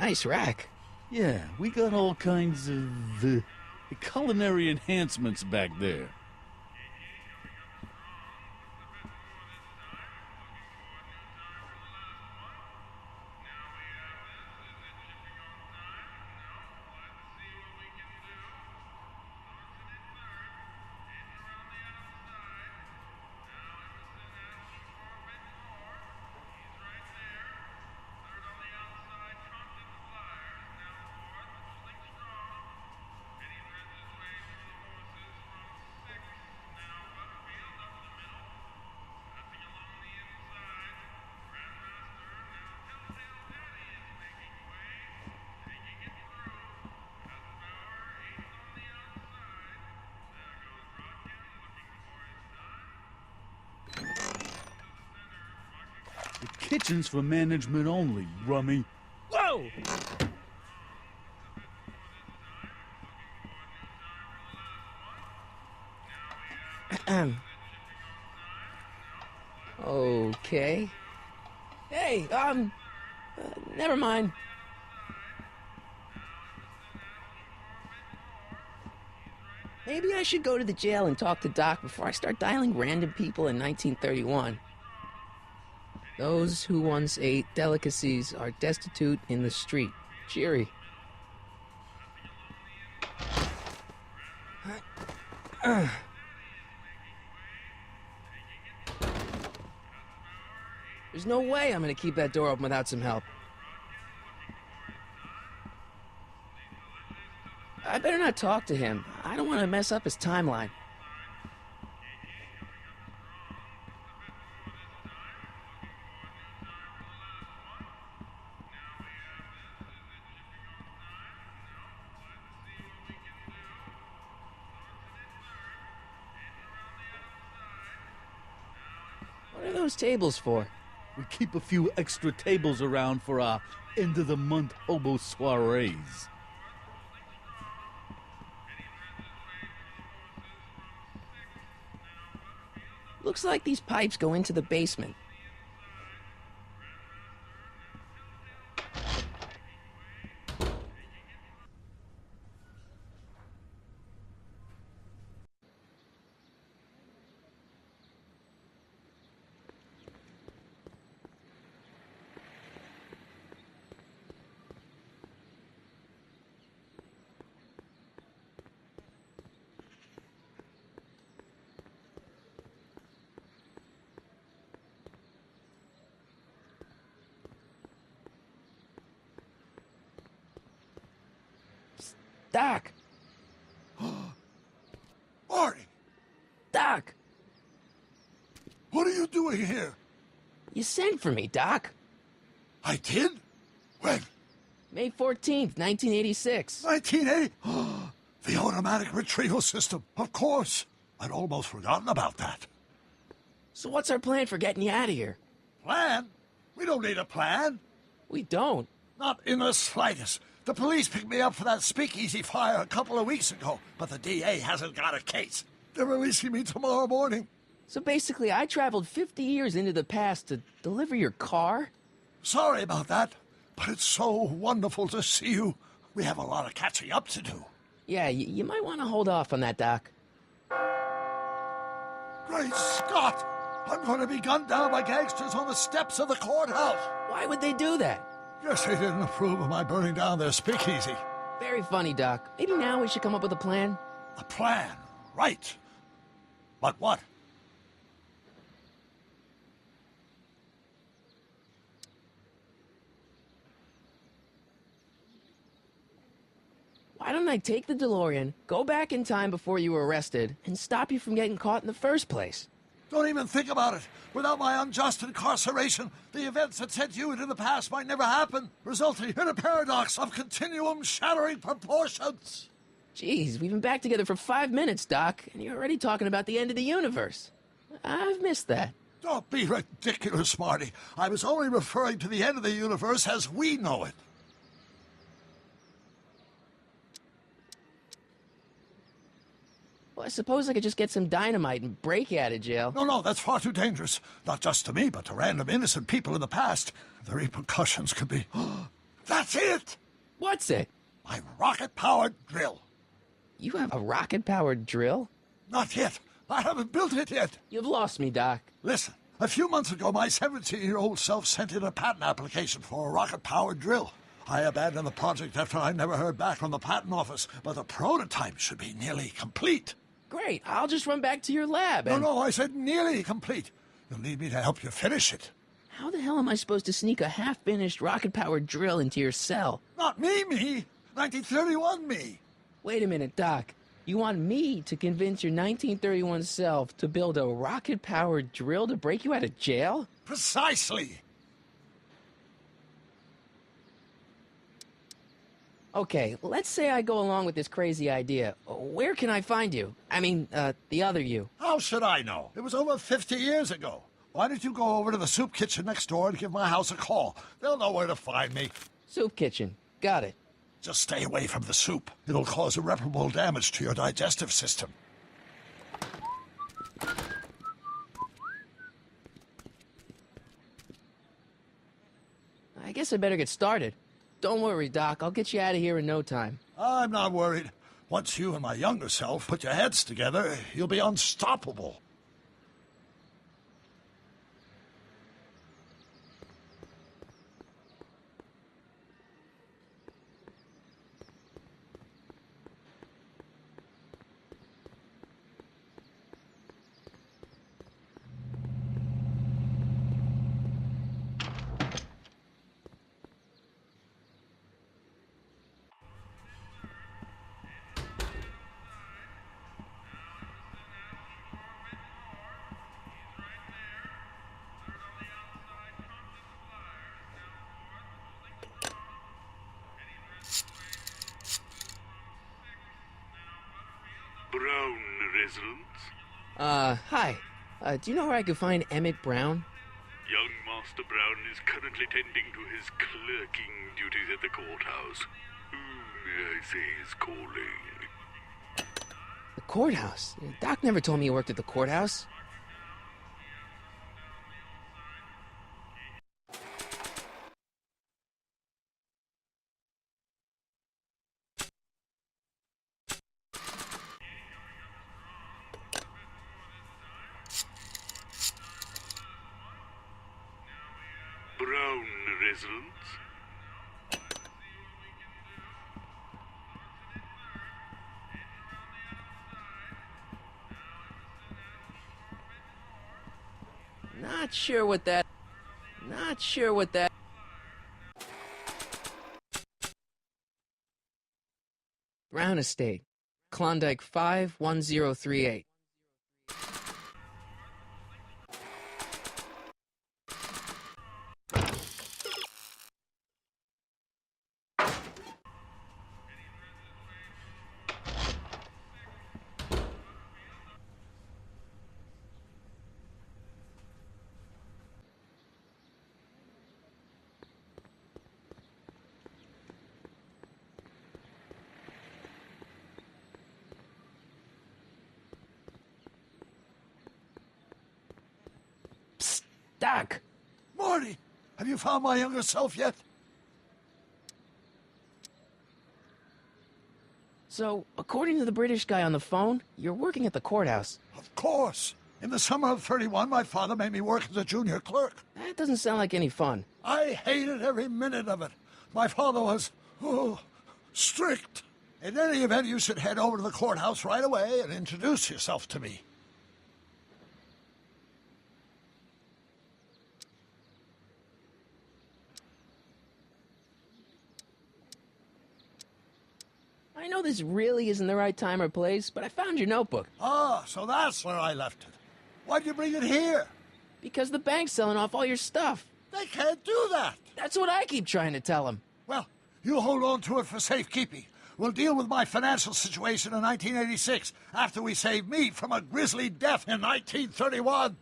Nice rack. Yeah, we got all kinds of culinary enhancements back there. The kitchen's for management only, rummy. Whoa! Okay. Hey, never mind. Maybe I should go to the jail and talk to Doc before I start dialing random people in 1931. Those who once ate delicacies are destitute in the street. Cheery. There's no way I'm gonna keep that door open without some help. I better not talk to him. I don't want to mess up his timeline. What are those tables for? We keep a few extra tables around for our end-of-the-month hobo soirees. Looks like these pipes go into the basement. Doc! Marty! Doc! What are you doing here? You sent for me, Doc. I did? When? May 14th, 1986. 1980? The automatic retrieval system, of course. I'd almost forgotten about that. So what's our plan for getting you out of here? Plan? We don't need a plan. We don't. Not in the slightest. The police picked me up for that speakeasy fire a couple of weeks ago, but the DA hasn't got a case. They're releasing me tomorrow morning. So basically, I traveled 50 years into the past to deliver your car? Sorry about that, but it's so wonderful to see you. We have a lot of catching up to do. Yeah, you might want to hold off on that, Doc. Great Scott! I'm going to be gunned down by gangsters on the steps of the courthouse. Why would they do that? Guess they didn't approve of my burning down their speakeasy. Very funny, Doc. Maybe now we should come up with a plan? A plan, right. But what? Why don't I take the DeLorean, go back in time before you were arrested, and stop you from getting caught in the first place? Don't even think about it. Without my unjust incarceration, the events that sent you into the past might never happen, resulting in a paradox of continuum-shattering proportions. Jeez, we've been back together for 5 minutes, Doc, and you're already talking about the end of the universe. I've missed that. Don't be ridiculous, Marty. I was only referring to the end of the universe as we know it. Well, I suppose I could just get some dynamite and break you out of jail. No, that's far too dangerous. Not just to me, but to random innocent people in the past. The repercussions could be That's it! What's it? My rocket-powered drill. You have a rocket-powered drill? Not yet. I haven't built it yet. You've lost me, Doc. Listen, a few months ago, my 17-year-old self sent in a patent application for a rocket-powered drill. I abandoned the project after I never heard back from the patent office, but the prototype should be nearly complete. Great. I'll just run back to your lab and... No, I said nearly complete. You'll need me to help you finish it. How the hell am I supposed to sneak a half-finished rocket-powered drill into your cell? Not me. 1931 me. Wait a minute, Doc. You want me to convince your 1931 self to build a rocket-powered drill to break you out of jail? Precisely. Okay, let's say I go along with this crazy idea. Where can I find you? I mean, the other you. How should I know? It was over 50 years ago. Why don't you go over to the soup kitchen next door and give my house a call? They'll know where to find me. Soup kitchen. Got it. Just stay away from the soup. It'll cause irreparable damage to your digestive system. I guess I better get started. Don't worry, Doc. I'll get you out of here in no time. I'm not worried. Once you and my younger self put your heads together, you'll be unstoppable. Brown residence? Hi. Do you know where I could find Emmett Brown? Young Master Brown is currently tending to his clerking duties at the courthouse. Who, may I say, is calling? The courthouse? Doc never told me he worked at the courthouse. Brown residence? Not sure what that... Brown Estate. Klondike 51038. Doc! Marty, have you found my younger self yet? So, according to the British guy on the phone, you're working at the courthouse. Of course. In the summer of 31, my father made me work as a junior clerk. That doesn't sound like any fun. I hated every minute of it. My father was, strict. In any event, you should head over to the courthouse right away and introduce yourself to me. I know this really isn't the right time or place, but I found your notebook. Ah, so that's where I left it. Why'd you bring it here? Because the bank's selling off all your stuff. They can't do that. That's what I keep trying to tell them. Well, you hold on to it for safekeeping. We'll deal with my financial situation in 1986 after we save me from a grisly death in 1931.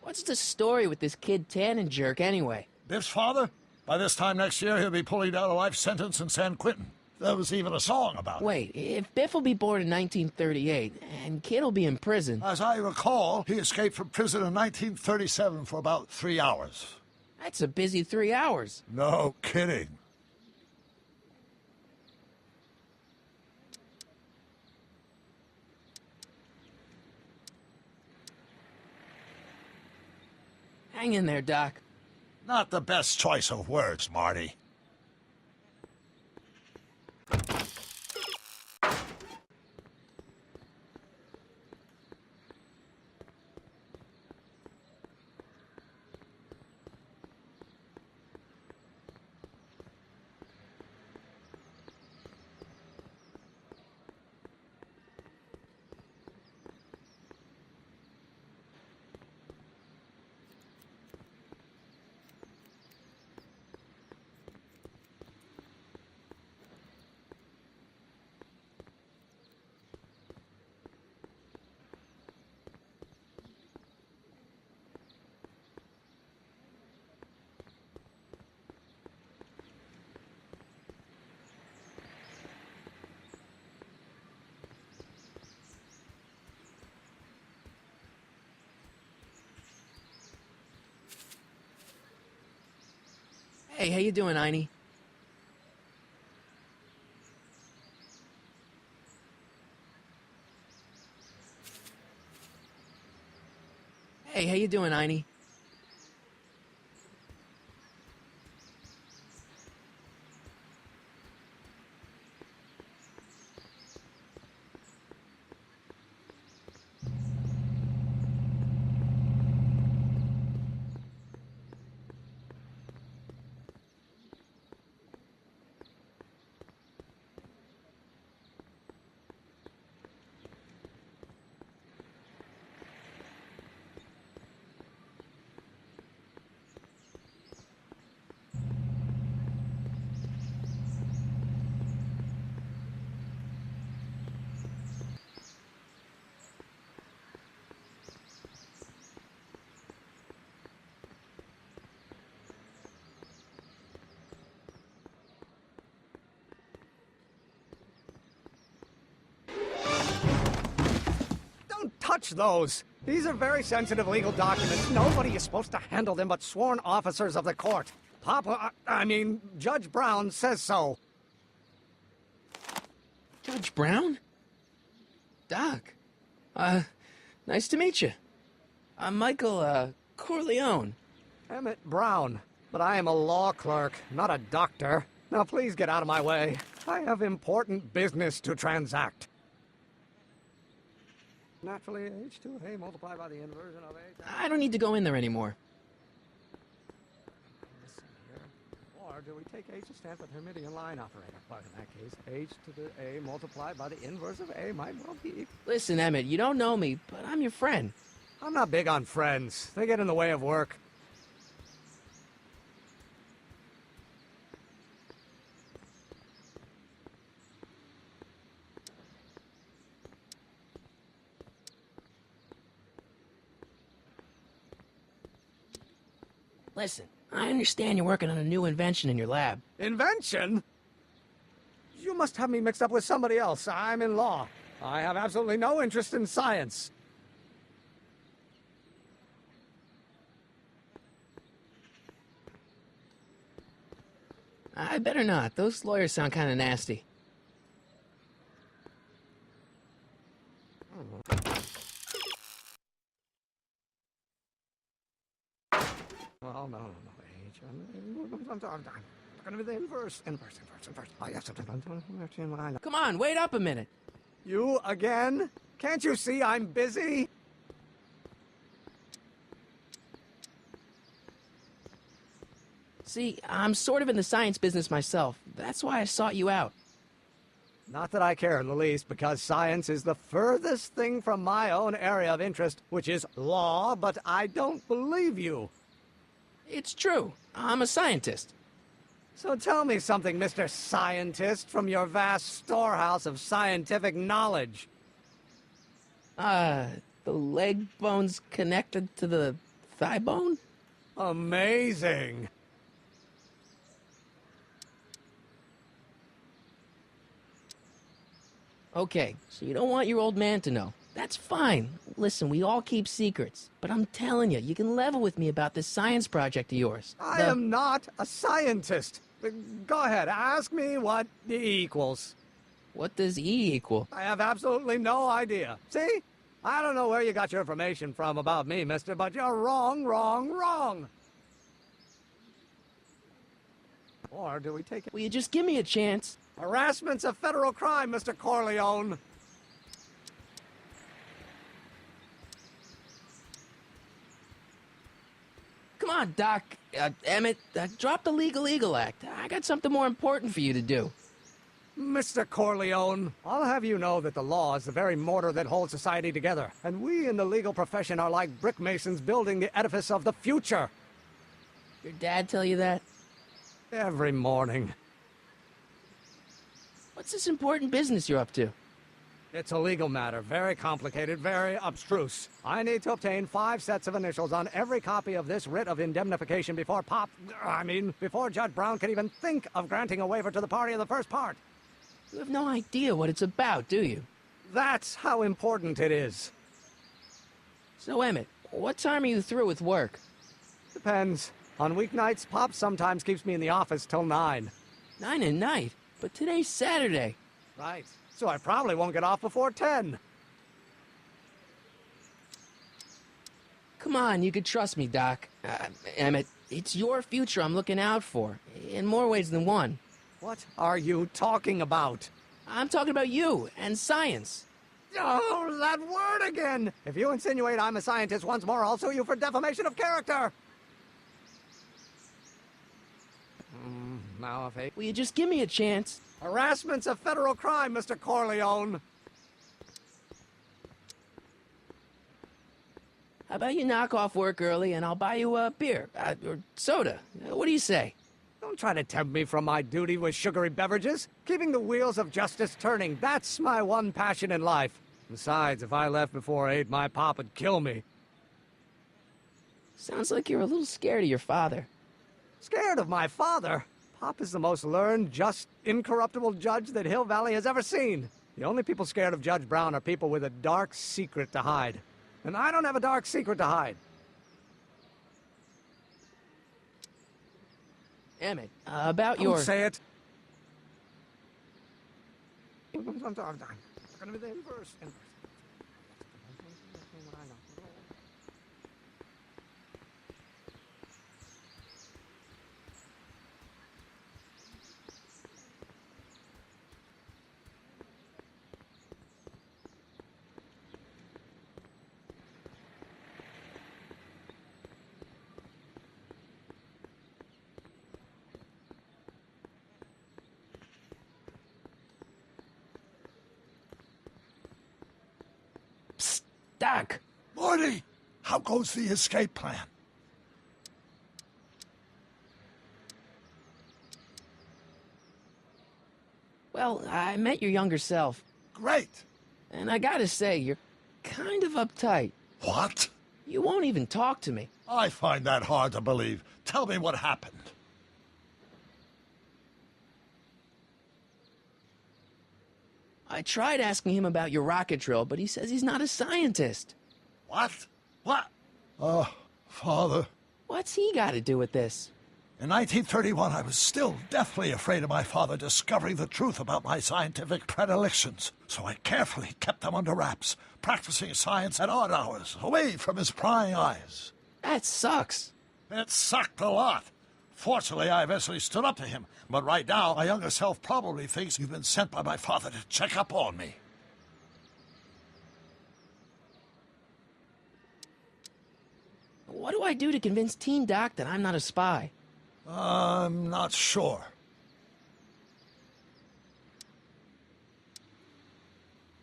What's the story with this kid Tannen jerk anyway? Biff's father? By this time next year, he'll be pulling down a life sentence in San Quentin. There was even a song about it. Wait, if Biff will be born in 1938 and Kid will be in prison... As I recall, he escaped from prison in 1937 for about 3 hours. That's a busy 3 hours. No kidding. Hang in there, Doc. Not the best choice of words, Marty. Hey, how you doing, Einie? Hey, how you doing, Einie? Touch those. These are very sensitive legal documents. Nobody is supposed to handle them but sworn officers of the court. Judge Brown says so. Judge Brown? Doc. Nice to meet you. I'm Michael, Corleone. Emmett Brown. But I am a law clerk, not a doctor. Now please get out of my way. I have important business to transact. Naturally, H2A multiplied by the inversion of H... I don't need to go in there anymore. Listen here. Or do we take H to stand for the Hermitian line operator? But in that case, H to the A multiplied by the inverse of A might well be equal. Listen, Emmett, you don't know me, but I'm your friend. I'm not big on friends. They get in the way of work. Listen, I understand you're working on a new invention in your lab. Invention? You must have me mixed up with somebody else. I'm in law. I have absolutely no interest in science. I better not. Those lawyers sound kind of nasty. Oh, no, H. I'm going to be the inverse. Oh, yes. Come on, wait up a minute. You again? Can't you see I'm busy? See, I'm sort of in the science business myself. That's why I sought you out. Not that I care in the least, because science is the furthest thing from my own area of interest, which is law, but I don't believe you. It's true. I'm a scientist. So tell me something, Mr. Scientist, from your vast storehouse of scientific knowledge. The leg bone's connected to the thigh bone? Amazing. Okay, so you don't want your old man to know. That's fine. Listen, we all keep secrets. But I'm telling you, you can level with me about this science project of yours. I am not a scientist. Go ahead, ask me what E equals. What does E equal? I have absolutely no idea. See? I don't know where you got your information from about me, mister, but you're wrong, wrong, wrong. Or do we take it? Will you just give me a chance? Harassment's a federal crime, Mr. Corleone. Come on, Doc. Emmett, drop the Legal Eagle Act. I got something more important for you to do. Mr. Corleone, I'll have you know that the law is the very mortar that holds society together, and we in the legal profession are like brick masons building the edifice of the future. Your dad tell you that? Every morning. What's this important business you're up to? It's a legal matter, very complicated, very abstruse. I need to obtain 5 sets of initials on every copy of this writ of indemnification before before Judge Brown can even think of granting a waiver to the party in the first part. You have no idea what it's about, do you? That's how important it is. So, Emmett, what time are you through with work? Depends. On weeknights, Pop sometimes keeps me in the office till 9. 9 at night? But today's Saturday. Right. So I probably won't get off before 10. Come on, you can trust me, Doc. Emmett, it's your future I'm looking out for, in more ways than one. What are you talking about? I'm talking about you and science. Oh, that word again! If you insinuate I'm a scientist once more, I'll sue you for defamation of character! Now if I... Will you just give me a chance? Harassment's a federal crime, Mr. Corleone. How about you knock off work early and I'll buy you a beer, or soda. What do you say? Don't try to tempt me from my duty with sugary beverages. Keeping the wheels of justice turning, that's my one passion in life. Besides, if I left before 8, my pop would kill me. Sounds like you're a little scared of your father. Scared of my father? Pop is the most learned, just, incorruptible judge that Hill Valley has ever seen. The only people scared of Judge Brown are people with a dark secret to hide. And I don't have a dark secret to hide. Emmett, about your... Don't say it. I'm gonna be the inverse. Doc! Morty, how goes the escape plan? Well, I met your younger self, Great. and I gotta say, you're kind of uptight. What? You won't even talk to me. I find that hard to believe. Tell me what happened. I tried asking him about your rocket drill, but he says he's not a scientist. What? What? Father. What's he got to do with this? In 1931, I was still deathly afraid of my father discovering the truth about my scientific predilections, so I carefully kept them under wraps, practicing science at odd hours, away from his prying eyes. That sucks. It sucked a lot. Fortunately, I eventually stood up to him, but right now, my younger self probably thinks you've been sent by my father to check up on me. What do I do to convince Teen Doc that I'm not a spy? I'm not sure.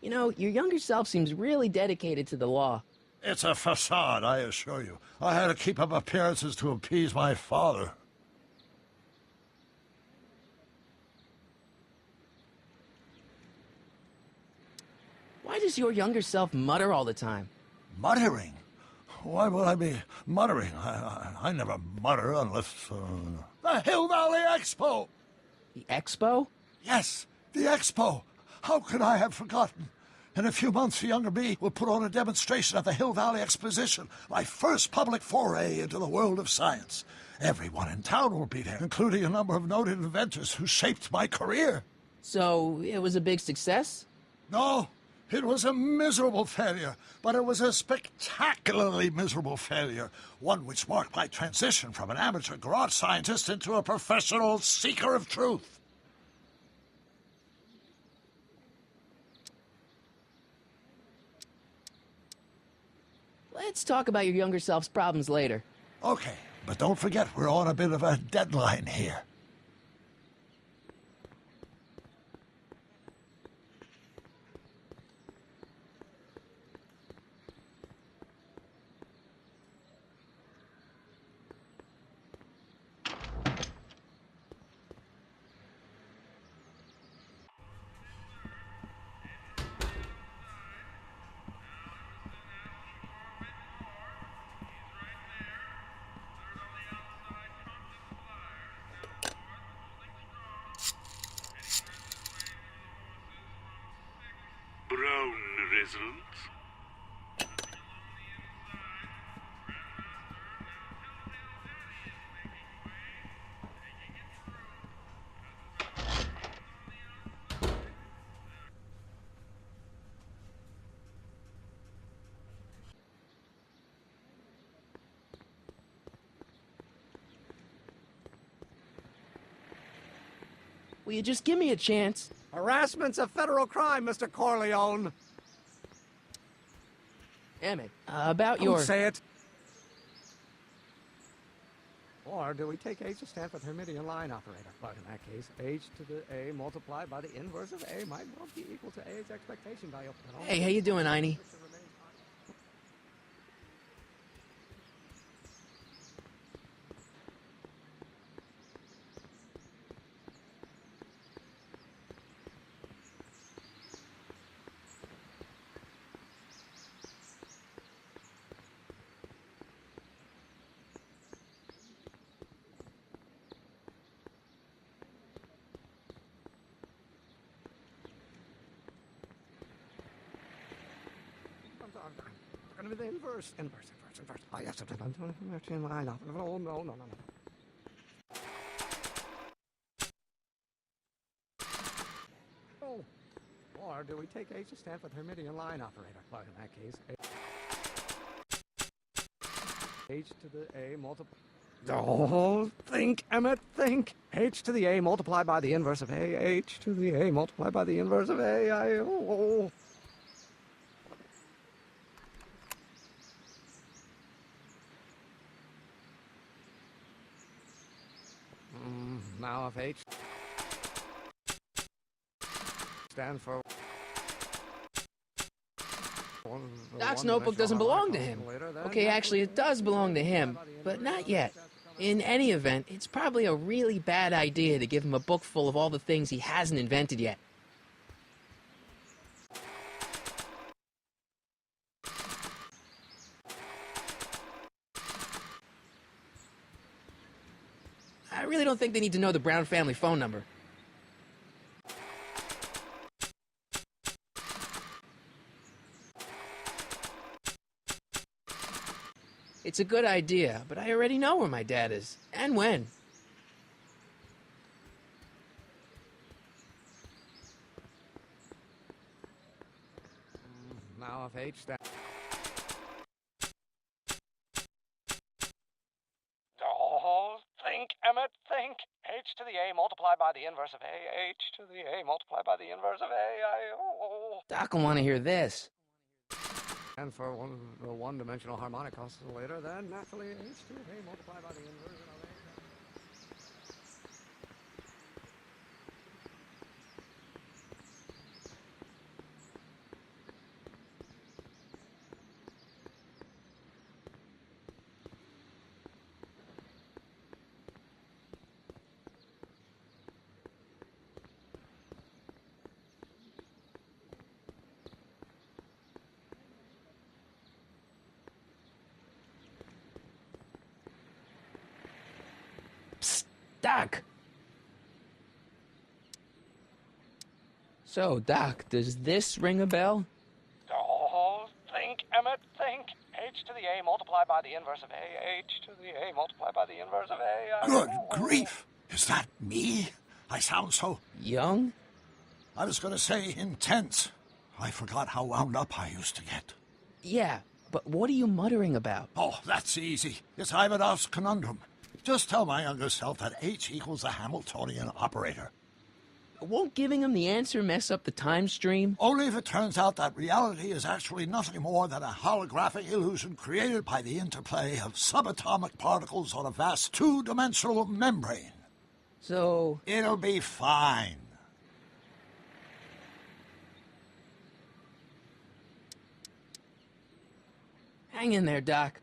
You know, your younger self seems really dedicated to the law. It's a facade, I assure you. I had to keep up appearances to appease my father. Why does your younger self mutter all the time? Muttering? Why would I be muttering? I never mutter unless... The Hill Valley Expo! The expo? Yes, the Expo. How could I have forgotten? In a few months, the younger me will put on a demonstration at the Hill Valley Exposition, my first public foray into the world of science. Everyone in town will be there, including a number of noted inventors who shaped my career. So, it was a big success? No, it was a miserable failure, but it was a spectacularly miserable failure, one which marked my transition from an amateur garage scientist into a professional seeker of truth. Let's talk about your younger self's problems later. Okay, but don't forget we're on a bit of a deadline here. Brown residents. Will you just give me a chance? Harassment's a federal crime, Mr. Corleone. Emmett, about Don't your... say it. Or do we take H to stand for the Hermitian line operator? But in that case, H to the A multiplied by the inverse of A might well be equal to A's expectation value. Hey, how you doing, Einie? Going to be the inverse. Oh, yes, Hermitian line operator. Oh, no. Oh. Or do we take H to stand for the Hermitian line operator? But in that case, H to the A multiplied... Oh, think, Emmett, think. H to the A multiplied by the inverse of A. H to the A multiplied by the inverse of A. Now if H stands for... Doc's notebook doesn't belong to him. Okay, actually, it does belong to him, but not yet. In any event, it's probably a really bad idea to give him a book full of all the things he hasn't invented yet. I really don't think they need to know the Brown family phone number. It's a good idea, but I already know where my dad is, and when. Now if H stands... Oh, think, Emmett, think. H to the A multiplied by the inverse of A. H to the A multiplied by the inverse of A. Doc will want to hear this. And for the one-dimensional harmonic oscillator, then naturally H to the A multiplied by the inverse of A. Doc! So, Doc, does this ring a bell? Oh, think, Emmett, think. H to the A multiplied by the inverse of A. H to the A multiplied by the inverse of A. Good grief! Is that me? I sound so... Young? I was going to say intense. I forgot how wound up I used to get. Yeah, but what are you muttering about? Oh, that's easy. It's Ivanov's conundrum. Just tell my younger self that H equals a Hamiltonian operator. Won't giving him the answer mess up the time stream? Only if it turns out that reality is actually nothing more than a holographic illusion created by the interplay of subatomic particles on a vast two-dimensional membrane. So... It'll be fine. hang in there, Doc.